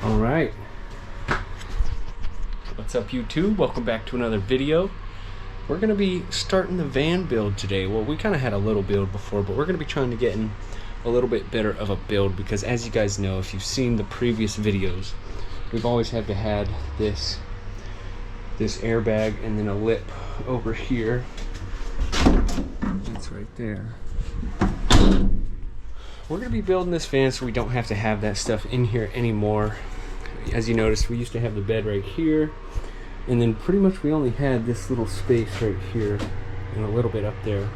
All right, what's up YouTube? Welcome back to another video. We're gonna be starting the van build today. Well, we kind of had a little build before, but we're gonna be trying to get in a little bit better of a build, because as you guys know, if you've seen the previous videos, we've always had to have this airbag and then a lip over here. That's right there. We're gonna be building this van so we don't have to have that stuff in here anymore. As you noticed, we used to have the bed right here, and then pretty much we only had this little space right here and a little bit up there.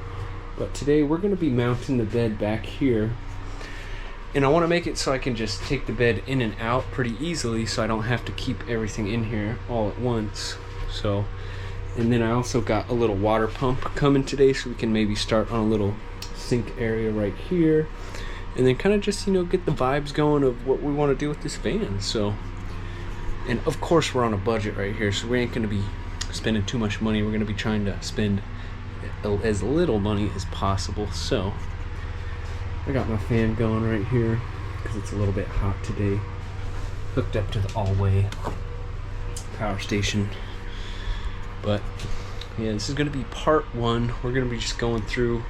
But today we're going to be mounting the bed back here, and I want to make it so I can just take the bed in and out pretty easily, so I don't have to keep everything in here all at once. So, and then I also got a little water pump coming today, so we can maybe start on a little sink area right here, and then kind of just, you know, get the vibes going of what we want to do with this van. So, and of course we're on a budget right here, so we ain't going to be spending too much money. We're going to be trying to spend as little money as possible. So I got my fan going right here because it's a little bit hot today, hooked up to the all-way power station. But yeah, this is going to be part one. We're going to be just going through,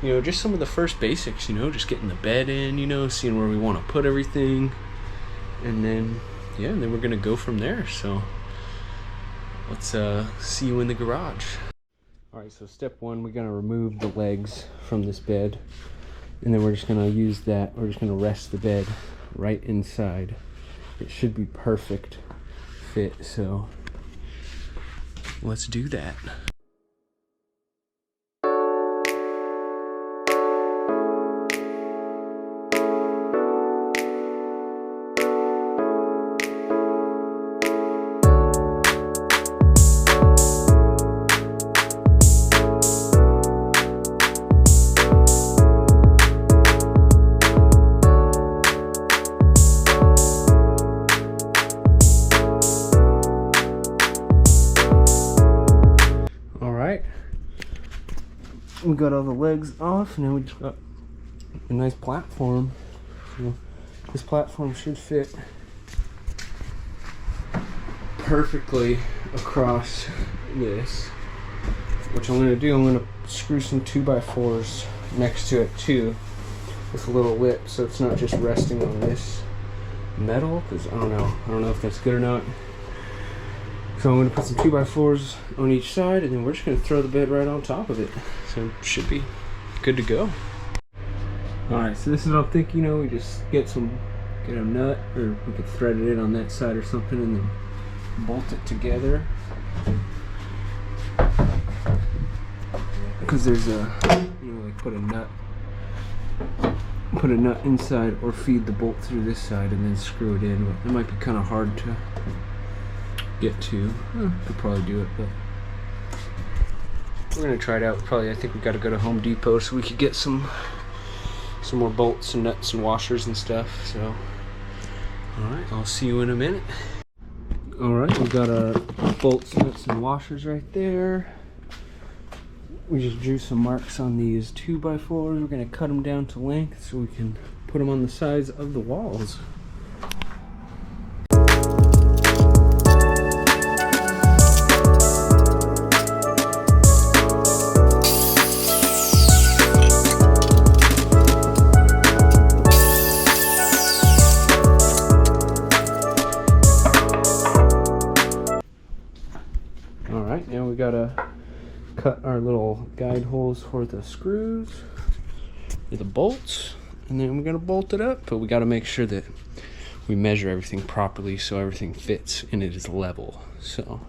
you know, just some of the first basics, you know, just getting the bed in, you know, seeing where we want to put everything, and then yeah, and then we're gonna go from there. So let's see you in the garage. All right, so step one, we're gonna remove the legs from this bed, and then we're just gonna use that, we're just gonna rest the bed right inside. It should be perfect fit, so let's do that. We got all the legs off, and then we just got a nice platform. So this platform should fit perfectly across this. What I'm going to do, I'm going to screw some 2x4s next to it too, with a little lip, so it's not just resting on this metal, because I don't know if that's good or not. So I'm going to put some 2x4s on each side, and then we're just going to throw the bed right on top of it. So it should be good to go. Alright, so this is what I'm thinking, you know, we just get a nut, or we could thread it in on that side or something, and then bolt it together. Because there's a, you know, like put a nut inside, or feed the bolt through this side and then screw it in. But it might be kind of hard to get to. Could probably do it, but we're gonna try it out. Probably, I think we gotta go to Home Depot so we could get some more bolts and nuts and washers and stuff. So, all right, I'll see you in a minute. All right, we got our bolts, nuts, and washers right there. We just drew some marks on these 2x4s. We're gonna cut them down to length so we can put them on the sides of the walls. Now we gotta cut our little guide holes for the screws, the bolts, and then we're gonna bolt it up. But we gotta make sure that we measure everything properly so everything fits and it is level. So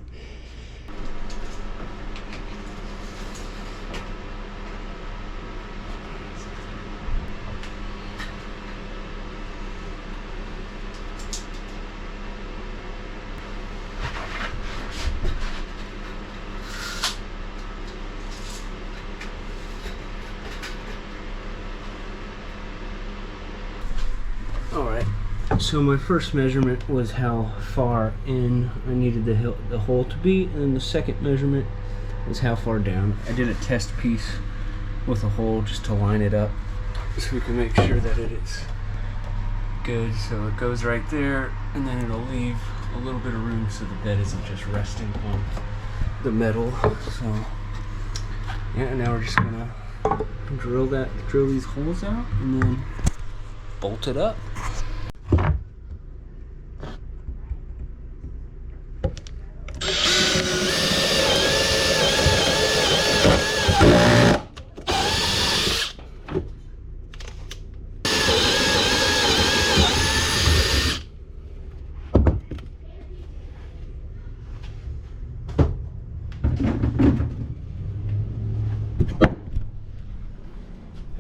So my first measurement was how far in I needed the hole to be, and then the second measurement was how far down. I did a test piece with a hole just to line it up so we can make sure that it is good. So it goes right there, and then it'll leave a little bit of room so the bed isn't just resting on the metal. So yeah, now we're just gonna drill these holes out and then bolt it up.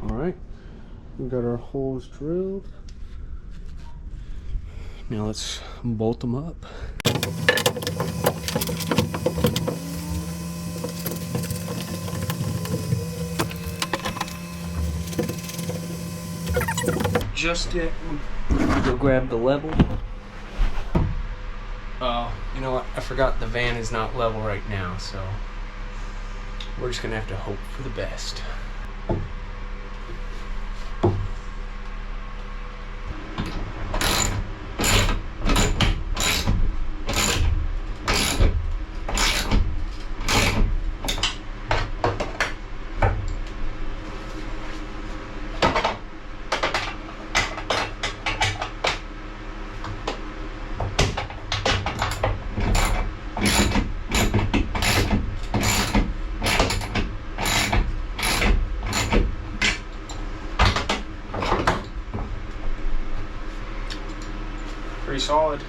Alright, we got our holes drilled. Now let's bolt them up. Just yet, go grab the level. Oh, you know what? I forgot the van is not level right now, so we're just gonna have to hope for the best. Pretty solid.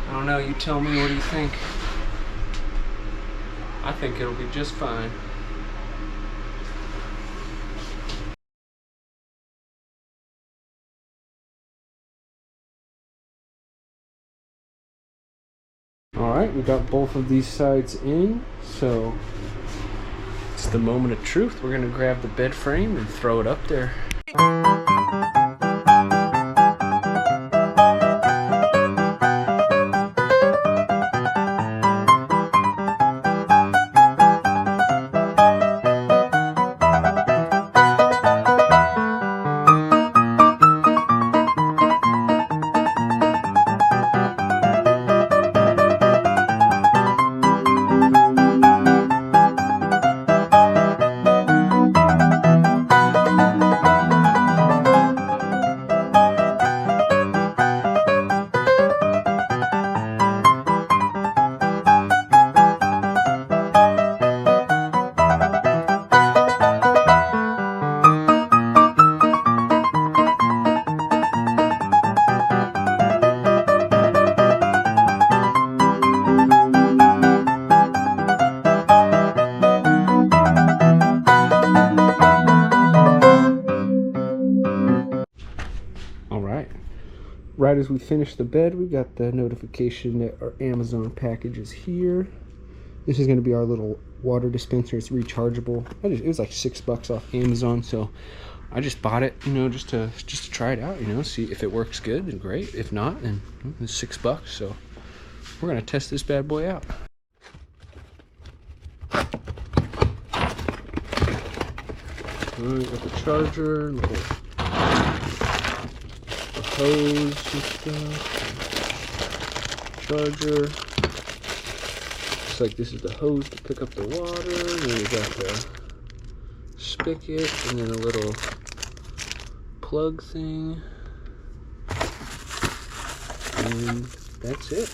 I don't know, you tell me, what do you think? I think it'll be just fine. Alright, we got both of these sides in, so it's the moment of truth. We're gonna grab the bed frame and throw it up there. Right as we finish the bed, we got the notification that our Amazon package is here. This is going to be our little water dispenser. It's rechargeable. It was like $6 off Amazon, so I just bought it, you know, just to try it out, you know, see if it works good, then great. If not, then it's $6. So we're gonna test this bad boy out. Alright, got the charger, little hose and stuff. Charger. Looks like this is the hose to pick up the water. And then we got the spigot and then a little plug thing. And that's it.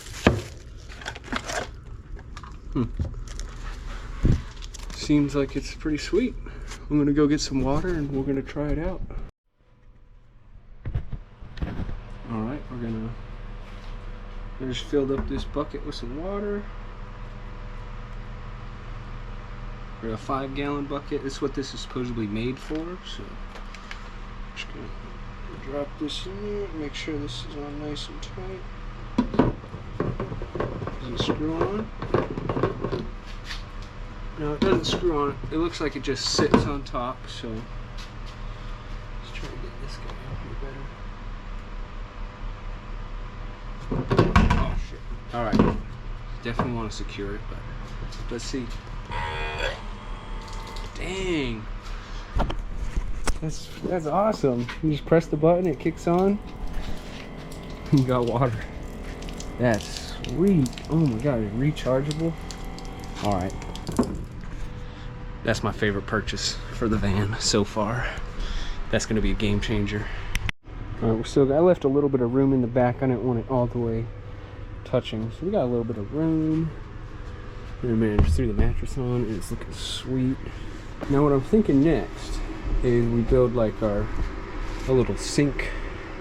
Seems like it's pretty sweet. I'm gonna go get some water and we're gonna try it out. Alright, I just filled up this bucket with some water. We're a 5-gallon bucket. This is what this is supposedly made for. So just gonna drop this in there, make sure this is on nice and tight. Does it screw on? No, it doesn't screw on. It looks like it just sits on top, so let's try to get this guy out here better. Oh shit. Alright. Definitely want to secure it, but let's see. Dang. That's awesome. You just press the button, it kicks on. You got water. That's sweet. Oh my god, it's rechargeable. Alright. That's my favorite purchase for the van so far. That's gonna be a game changer. Alright, I left a little bit of room in the back. I didn't want it all the way touching. So we got a little bit of room. And man, just threw the mattress on and it's looking sweet. Now what I'm thinking next is we build like a little sink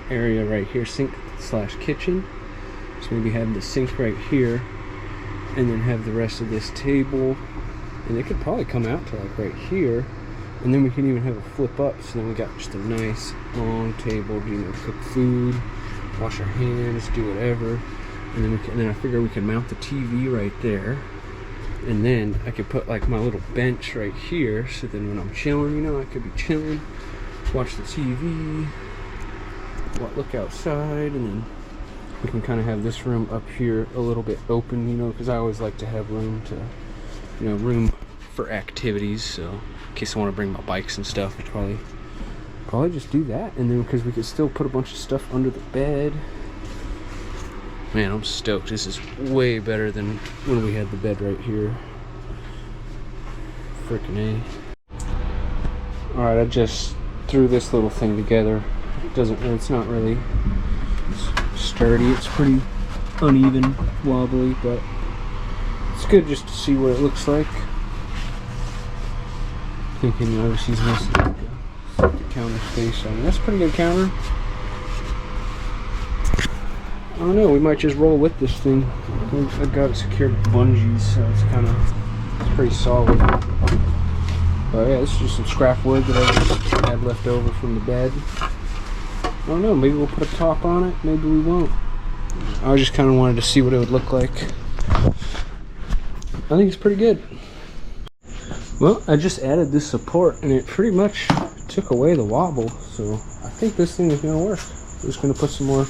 area right here, sink slash kitchen. So maybe have the sink right here and then have the rest of this table, and it could probably come out to like right here, and then we can even have a flip up, so then we got just a nice long table to, you know, cook food, wash our hands, do whatever. And then I figure we can mount the TV right there. And then I could put like my little bench right here, so then when I'm chilling, you know, I could be chilling, watch the TV, look outside, and then we can kind of have this room up here a little bit open, you know, because I always like to have room to, you know, room for activities. So in case I want to bring my bikes and stuff, I'd probably just do that. And then because we could still put a bunch of stuff under the bed. Man, I'm stoked. This is way better than when we had the bed right here. Frickin' A. Alright, I just threw this little thing together. It's not really sturdy. It's pretty uneven, wobbly, but it's good just to see what it looks like. Thinking, you know, just using this like a counter space. I mean, that's a pretty good counter. I don't know, we might just roll with this thing. I've got it secured with bungees, so it's pretty solid. But yeah, this is just some scrap wood that I just had left over from the bed. I don't know, maybe we'll put a top on it, maybe we won't. I just kind of wanted to see what it would look like. I think it's pretty good. Well, I just added this support and it pretty much took away the wobble, so I think this thing is going to work. I'm just going to put some more.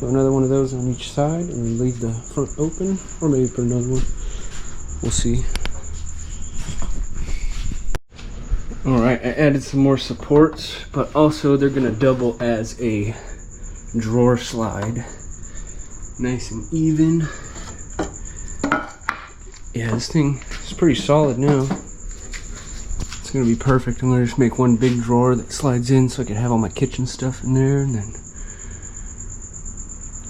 Another one of those on each side and leave the front open, or maybe put another one. We'll see. Alright, I added some more supports, but also they're going to double as a drawer slide. Nice and even. Yeah, this thing is pretty solid now. It's going to be perfect. I'm going to just make one big drawer that slides in so I can have all my kitchen stuff in there, and then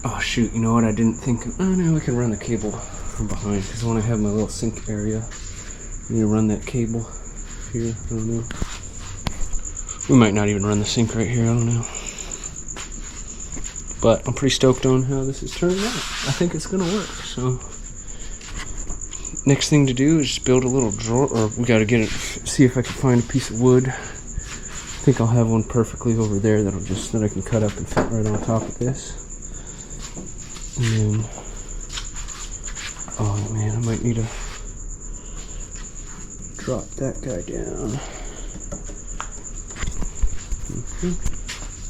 oh shoot, you know what, I didn't think of, oh no, I can run the cable from behind, because I want to have my little sink area. I need to run that cable here, I don't know. We might not even run the sink right here, I don't know. But I'm pretty stoked on how this is turning out. I think it's going to work, so. Next thing to do is just build a little drawer, or we got to get it, see if I can find a piece of wood. I think I'll have one perfectly over there that I can cut up and fit right on top of this. And then, oh man, I might need to drop that guy down.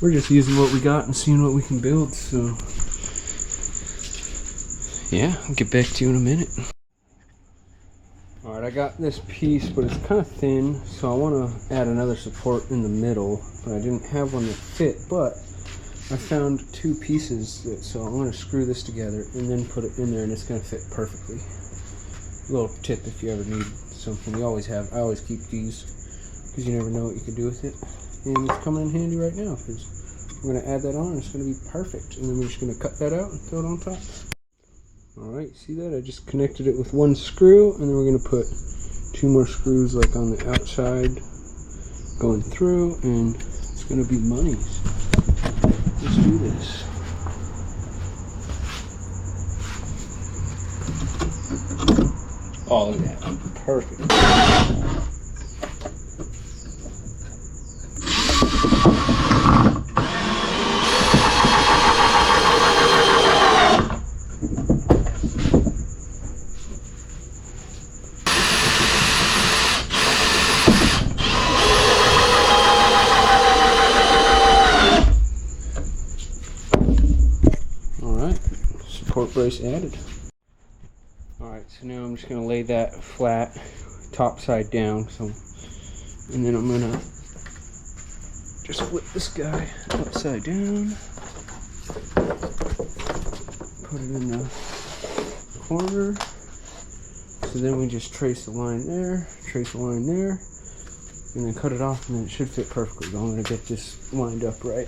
We're just using what we got and seeing what we can build, so yeah, I'll get back to you in a minute. Alright, I got this piece, but it's kind of thin, so I want to add another support in the middle, but I didn't have one that fit, but I found two pieces, so I'm going to screw this together and then put it in there, and it's going to fit perfectly. A little tip if you ever need something. You always have. I always keep these because you never know what you can do with it. And it's coming in handy right now because we're going to add that on and it's going to be perfect. And then we're just going to cut that out and throw it on top. Alright, see that? I just connected it with one screw, and then we're going to put two more screws like on the outside going through, and it's going to be money. Let's do this. Oh, look at that. Perfect. Support brace added. Alright, so now I'm just going to lay that flat, top side down, and then I'm going to just flip this guy upside down, put it in the corner. So then we just trace the line there, trace the line there, and then cut it off, and then it should fit perfectly. But I'm going to get this lined up right.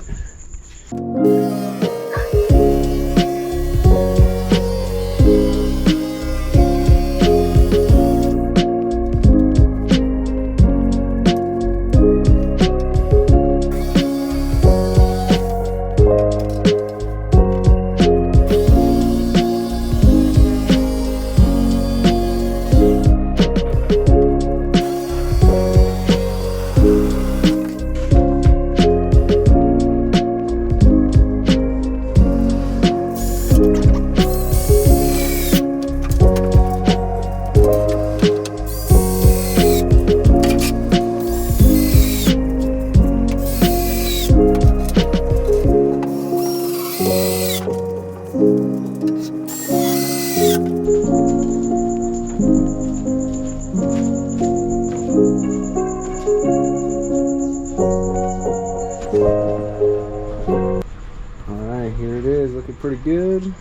Alright, here it is, looking pretty good.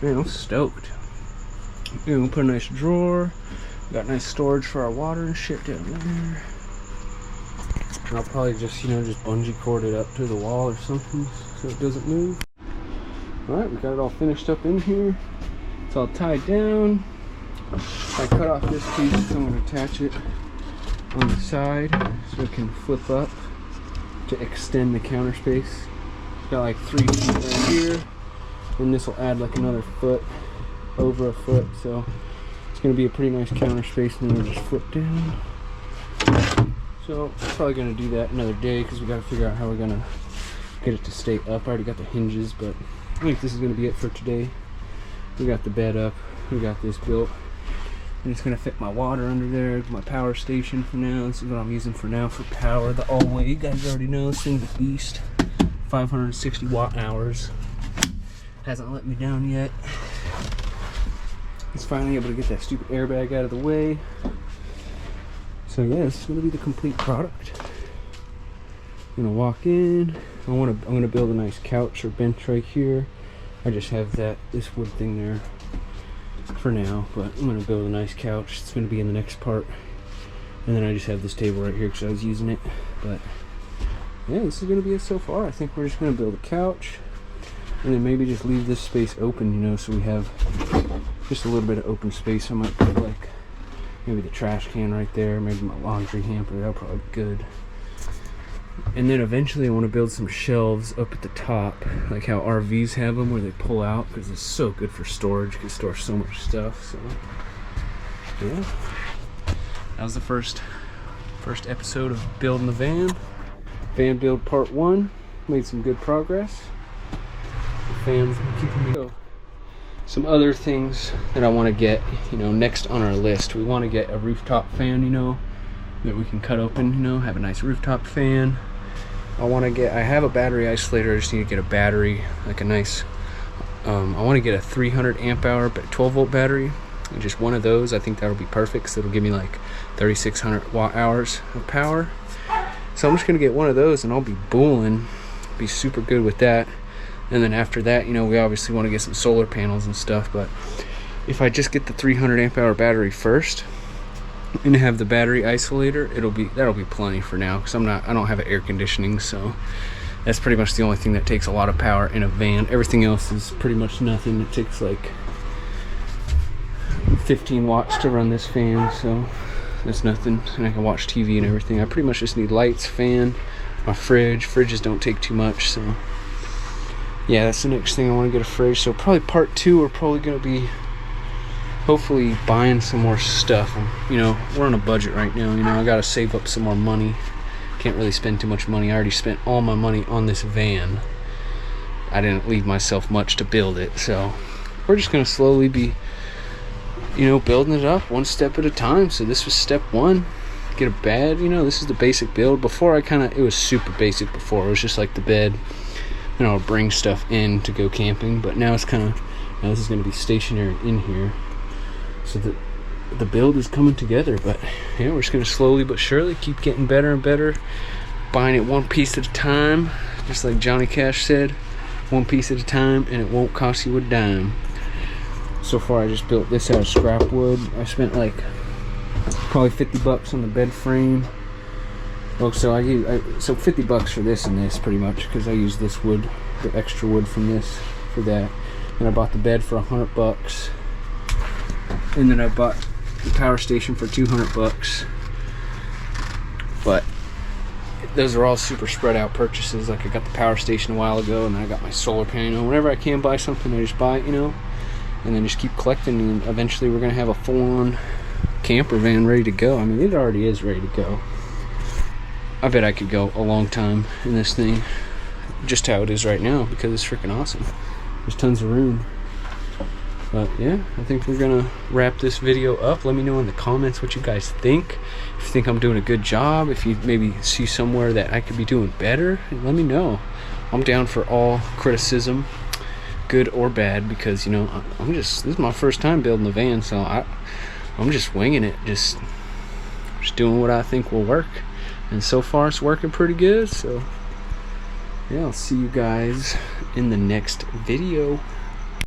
Man, I'm stoked. We'll put a nice drawer. Got nice storage for our water and shit down there. And I'll probably just, just bungee cord it up to the wall or something so it doesn't move. Alright, we got it all finished up in here. It's all tied down. I cut off this piece, so I'm going to attach it on the side so it can flip up to extend the counter space. It's got like 3 feet right here, and this will add like another foot, over a foot, so it's going to be a pretty nice counter space, and then we'll just flip down. So probably going to do that another day because we got to figure out how we're going to get it to stay up. I already got the hinges, but I think this is going to be it for today. We got the bed up, we got this built. I'm just going to fit my water under there, my power station for now. This is what I'm using for now for power. The All-Way, you guys already know, this thing's a beast. 560 watt hours. Hasn't let me down yet. It's finally able to get that stupid airbag out of the way. So yeah, this is going to be the complete product. I'm going to walk in. I'm going to build a nice couch or bench right here. I just have this wood thing there for now, but I'm going to build a nice couch. It's going to be in the next part. And then I just have this table right here because I was using it. But yeah, this is going to be it so far. I think we're just going to build a couch and then maybe just leave this space open, so we have just a little bit of open space. I might put like maybe the trash can right there, maybe my laundry hamper. That'll probably be good. And then eventually I want to build some shelves up at the top, like how RVs have them where they pull out, because it's so good for storage. You can store so much stuff. So yeah, that was the first episode of building the van build part 1. Made some good progress. The fans keeping me go. Some other things that I want to get, next on our list. We want to get a rooftop fan, that we can cut open, have a nice rooftop fan. I have a battery isolator. I just need to get a battery, like a nice, I want to get a 300 amp hour 12 volt battery, and just one of those. I think that'll be perfect, because it'll give me like 3600 watt hours of power. So I'm just gonna get one of those and I'll be booling, be super good with that. And then after that, we obviously want to get some solar panels and stuff, but if I just get the 300 amp hour battery first and have the battery isolator, that'll be plenty for now, because I don't have air conditioning, so that's pretty much the only thing that takes a lot of power in a van. Everything else is pretty much nothing. It takes like 15 watts to run this fan, so that's nothing. And I can watch TV and everything. I pretty much just need lights, fan, my fridge. Fridges don't take too much, so yeah, that's the next thing. I want to get a fridge. So probably part 2, we're probably going to be hopefully buying some more stuff. We're on a budget right now. I got to save up some more money. Can't really spend too much money. I already spent all my money on this van. I didn't leave myself much to build it, so we're just going to slowly be building it up one step at a time. So this was step 1. Get a bed. This is the basic build. Before it was super basic before. It was just like the bed, and I'll bring stuff in to go camping. But now it's now this is going to be stationary in here. So the build is coming together. But yeah, we're just going to slowly but surely keep getting better and better. buying it one piece at a time, just like Johnny Cash said, one piece at a time, and it won't cost you a dime. So far I just built this out of scrap wood. I spent like probably 50 bucks on the bed frame. Oh, so so 50 bucks for this and this pretty much, because I use this wood, the extra wood from this for that. And I bought the bed for 100 bucks. And then I bought the power station for 200 bucks. But those are all super spread out purchases. Like I got the power station a while ago, and then I got my solar panel. Whenever I can buy something, I just buy it, you know, and then just keep collecting, and eventually we're gonna have a full-on camper van ready to go. I mean, it already is ready to go. I bet I could go a long time in this thing, just how it is right now, because it's freaking awesome. There's tons of room. But yeah, I think we're gonna wrap this video up. Let me know in the comments what you guys think. If you think I'm doing a good job, if you maybe see somewhere that I could be doing better, let me know. I'm down for all criticism, good or bad, because you know, this is my first time building a van, so I'm just winging it, just doing what I think will work. And so far it's working pretty good. So yeah, I'll see you guys in the next video.